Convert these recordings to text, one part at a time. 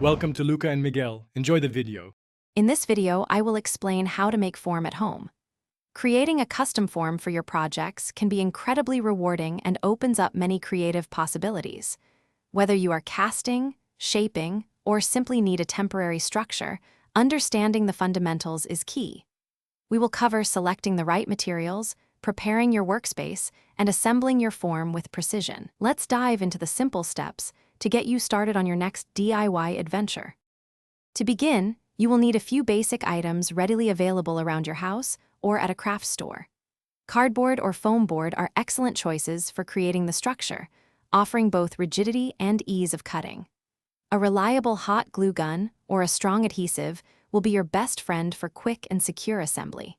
Welcome to Luca and Miguel. Enjoy the video. In this video, I will explain how to make form at home. Creating a custom form for your projects can be incredibly rewarding and opens up many creative possibilities. Whether you are casting, shaping, or simply need a temporary structure, understanding the fundamentals is key. We will cover selecting the right materials, preparing your workspace, and assembling your form with precision. Let's dive into the simple steps to get you started on your next DIY adventure. To begin, you will need a few basic items readily available around your house or at a craft store. Cardboard or foam board are excellent choices for creating the structure, offering both rigidity and ease of cutting. A reliable hot glue gun or a strong adhesive will be your best friend for quick and secure assembly.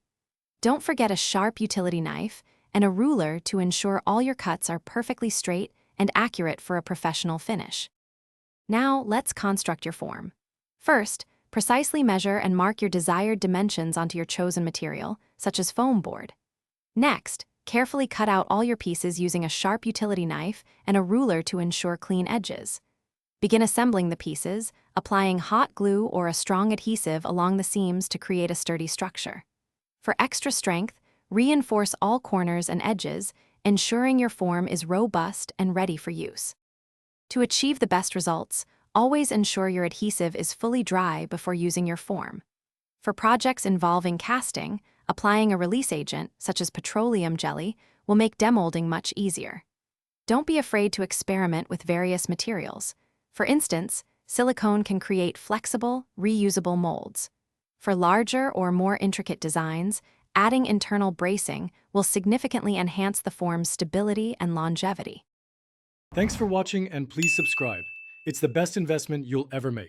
Don't forget a sharp utility knife and a ruler to ensure all your cuts are perfectly straight and accurate for a professional finish. Now, let's construct your form. First, precisely measure and mark your desired dimensions onto your chosen material, such as foam board. Next, carefully cut out all your pieces using a sharp utility knife and a ruler to ensure clean edges. Begin assembling the pieces, applying hot glue or a strong adhesive along the seams to create a sturdy structure. For extra strength, reinforce all corners and edges, ensuring your form is robust and ready for use. To achieve the best results, always ensure your adhesive is fully dry before using your form. For projects involving casting, applying a release agent, such as petroleum jelly, will make demolding much easier. Don't be afraid to experiment with various materials. For instance, silicone can create flexible, reusable molds. For larger or more intricate designs, adding internal bracing will significantly enhance the form's stability and longevity. Thanks for watching and please subscribe. It's the best investment you'll ever make.